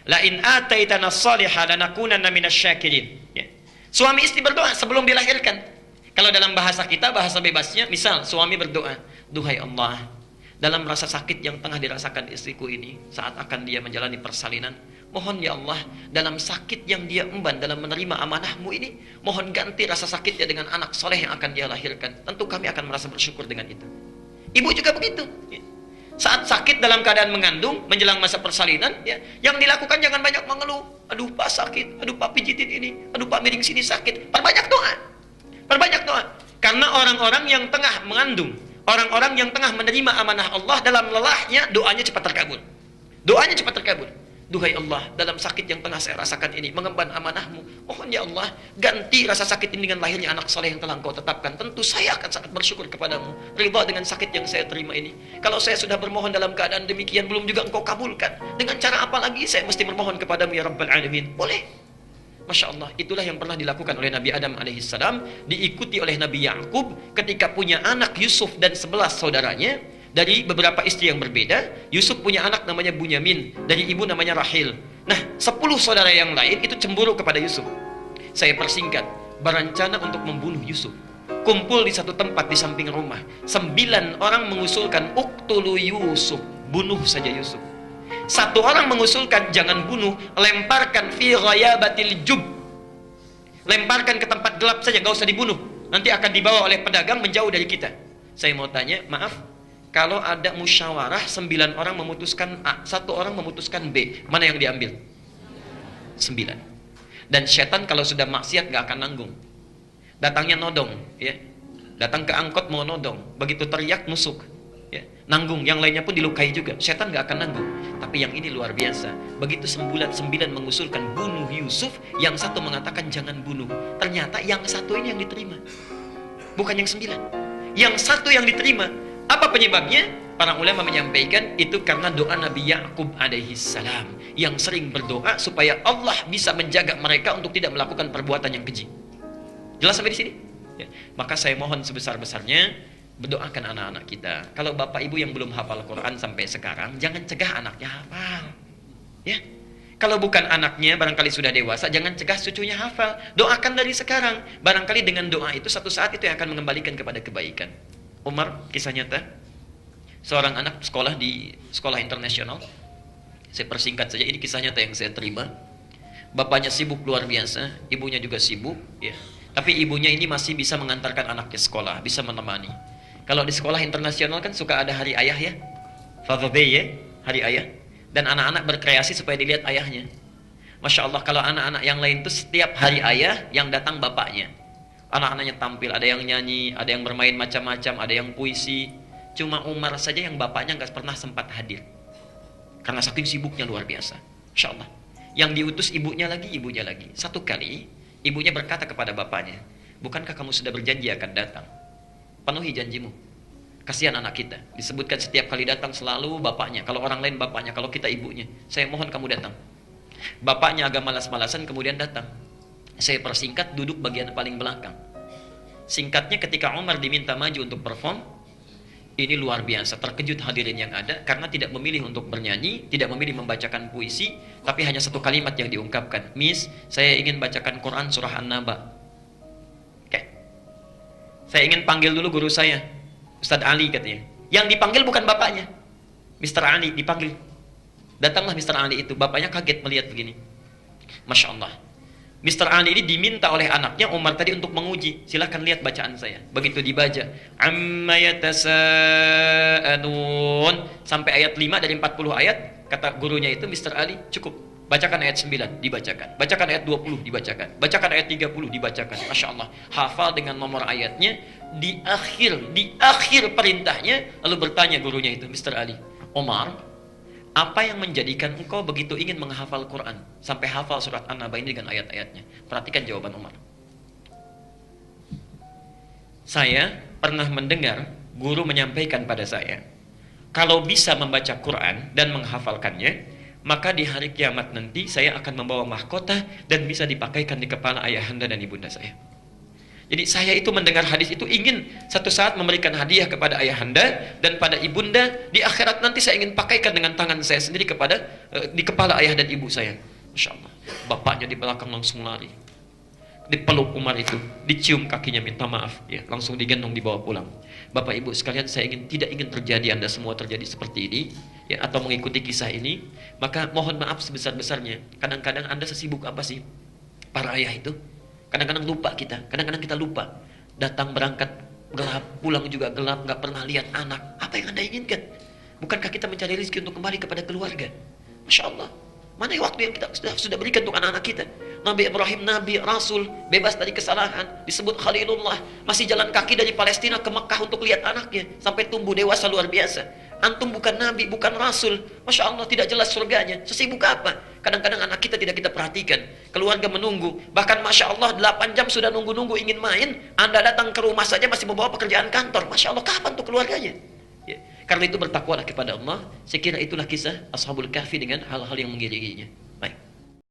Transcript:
La in ataitana shalihan lanakunanna minasyakirin. Ya. Suami istri berdoa sebelum dilahirkan. Kalau dalam bahasa kita, bahasa bebasnya, misal suami berdoa, duhai Allah, dalam rasa sakit yang tengah dirasakan istriku ini saat akan dia menjalani persalinan, mohon ya Allah, dalam sakit yang dia emban dalam menerima amanahmu ini, mohon ganti rasa sakitnya dengan anak soleh yang akan dia lahirkan. Tentu kami akan merasa bersyukur dengan itu. Ibu juga begitu. Saat sakit dalam keadaan mengandung, menjelang masa persalinan, ya, yang dilakukan jangan banyak mengeluh. Aduh Pak sakit, aduh Pak pijitin ini, aduh Pak miring sini sakit. Perbanyak doa. Perbanyak doa. Karena orang-orang yang tengah mengandung, orang-orang yang tengah menerima amanah Allah dalam lelahnya, doanya cepat terkabul. Doanya cepat terkabul. Duhai Allah, dalam sakit yang tengah saya rasakan ini, mengemban amanahmu, mohon ya Allah, ganti rasa sakit ini dengan lahirnya anak saleh yang telah engkau tetapkan. Tentu saya akan sangat bersyukur kepadamu, ridha dengan sakit yang saya terima ini. Kalau saya sudah bermohon dalam keadaan demikian, belum juga engkau kabulkan, dengan cara apa lagi saya mesti bermohon kepadamu ya Rabbal Alamin? Boleh. Masya Allah, itulah yang pernah dilakukan oleh Nabi Adam alaihissalam, diikuti oleh Nabi Yakub ketika punya anak Yusuf dan 11 saudaranya, dari beberapa istri yang berbeda. Yusuf punya anak namanya Bunyamin, dari ibu namanya Rahil. Nah, 10 saudara yang lain itu cemburu kepada Yusuf. Saya persingkat, berencana untuk membunuh Yusuf. Kumpul di satu tempat di samping rumah. 9 orang mengusulkan uqtulu Yusuf, bunuh saja Yusuf. 1 orang mengusulkan jangan bunuh, lemparkan fi ghayabatil jub, lemparkan ke tempat gelap saja, gak usah dibunuh, nanti akan dibawa oleh pedagang menjauh dari kita. Saya mau tanya, maaf, kalau ada musyawarah 9 orang memutuskan A, 1 orang memutuskan B, mana yang diambil? 9. Dan setan kalau sudah maksiat gak akan nanggung. Datangnya nodong, ya, datang ke angkot mau nodong, begitu teriak nusuk, ya, nanggung. Yang lainnya pun dilukai juga. Setan gak akan nanggung. Tapi yang ini luar biasa. Begitu 9 mengusulkan bunuh Yusuf, yang 1 mengatakan jangan bunuh. Ternyata yang 1 ini yang diterima, bukan yang 9. Yang 1 yang diterima. Apa penyebabnya? Para ulama menyampaikan itu karena doa Nabi Yakub alaihissalam, yang sering berdoa supaya Allah bisa menjaga mereka untuk tidak melakukan perbuatan yang keji. Jelas sampai di sini? Ya. Maka saya mohon sebesar-besarnya, berdoakan anak-anak kita. Kalau bapak ibu yang belum hafal Quran sampai sekarang, jangan cegah anaknya hafal. Ya. Kalau bukan anaknya, barangkali sudah dewasa, jangan cegah cucunya hafal. Doakan dari sekarang. Barangkali dengan doa itu, satu saat itu yang akan mengembalikan kepada kebaikan. Umar, kisah nyata, seorang anak sekolah di sekolah internasional. Saya persingkat saja, ini kisah nyata yang saya terima. Bapaknya sibuk luar biasa, ibunya juga sibuk, ya. Tapi ibunya ini masih bisa mengantarkan anaknya sekolah, bisa menemani. Kalau di sekolah internasional kan suka ada hari ayah ya, Father Day ya, hari ayah. Dan anak-anak berkreasi supaya dilihat ayahnya. Masya Allah, kalau anak-anak yang lain itu setiap hari ayah yang datang bapaknya. Anak-anaknya tampil, ada yang nyanyi, ada yang bermain macam-macam, ada yang puisi. Cuma Umar saja yang bapaknya nggak pernah sempat hadir, karena saking sibuknya luar biasa. Masya Allah. Yang diutus ibunya lagi. Satu kali ibunya berkata kepada bapaknya, bukankah kamu sudah berjanji akan datang? Penuhi janjimu. Kasihan anak kita, disebutkan setiap kali datang selalu bapaknya. Kalau orang lain bapaknya, kalau kita ibunya. Saya mohon kamu datang. Bapaknya agak malas-malasan kemudian datang. Saya persingkat, duduk bagian paling belakang. Singkatnya, ketika Umar diminta maju untuk perform, ini luar biasa, terkejut hadirin yang ada, karena tidak memilih untuk bernyanyi, tidak memilih membacakan puisi, tapi hanya 1 kalimat yang diungkapkan. Miss, saya ingin bacakan Quran surah An-Naba. Oke. Saya ingin panggil dulu guru saya, Ustadz Ali katanya. Yang dipanggil bukan bapaknya, Mr. Ali dipanggil. Datanglah Mr. Ali itu, bapaknya kaget melihat begini. Masya Allah. Mr. Ali ini diminta oleh anaknya Umar tadi untuk menguji. Silahkan lihat bacaan saya. Begitu dibaca, amma yatasa'alun, sampai ayat 5 dari 40 ayat, kata gurunya itu, Mr. Ali, cukup. Bacakan ayat 9, dibacakan. Bacakan ayat 20, dibacakan. Bacakan ayat 30, dibacakan. Masya Allah. Hafal dengan nomor ayatnya. Di akhir perintahnya, lalu bertanya gurunya itu, Mr. Ali, Umar, apa yang menjadikan engkau begitu ingin menghafal Quran sampai hafal surat An-Naba ini dengan ayat-ayatnya? Perhatikan jawaban Umar. Saya pernah mendengar guru menyampaikan pada saya, kalau bisa membaca Quran dan menghafalkannya, maka di hari kiamat nanti saya akan membawa mahkota dan bisa dipakaikan di kepala ayahanda dan ibunda saya. Jadi saya itu mendengar hadis itu ingin satu saat memberikan hadiah kepada ayahanda dan pada ibunda. Di akhirat nanti saya ingin pakaikan dengan tangan saya sendiri kepada di kepala ayah dan ibu saya. Masya Allah. Bapaknya di belakang langsung lari. Dipeluk Umar itu, dicium kakinya minta maaf, ya, langsung digendong dibawa pulang. Bapak Ibu sekalian, saya tidak ingin terjadi Anda semua terjadi seperti ini, ya, atau mengikuti kisah ini. Maka mohon maaf sebesar-besarnya. Kadang-kadang Anda sesibuk apa sih para ayah itu? Kadang-kadang lupa kita, kadang-kadang kita lupa. Datang berangkat gelap, pulang juga gelap, nggak pernah lihat anak. Apa yang Anda inginkan? Bukankah kita mencari rezeki untuk kembali kepada keluarga? Masya Allah. Mana waktu yang kita sudah berikan untuk anak-anak kita? Nabi Ibrahim, Nabi, Rasul, bebas dari kesalahan, disebut Khalilullah, masih jalan kaki dari Palestina ke Mekah untuk lihat anaknya, sampai tumbuh dewasa luar biasa. Antum bukan Nabi, bukan Rasul, Masya Allah, tidak jelas surganya, sesibuk apa? Kadang-kadang anak kita tidak kita perhatikan, keluarga menunggu, bahkan Masya Allah 8 jam sudah nunggu-nunggu ingin main, Anda datang ke rumah saja masih membawa pekerjaan kantor, Masya Allah, kapan tuh keluarganya? Ya. Karena itu bertakwalah kepada Allah. Saya kira itulah kisah Ashabul Kahfi dengan hal-hal yang mengiringinya.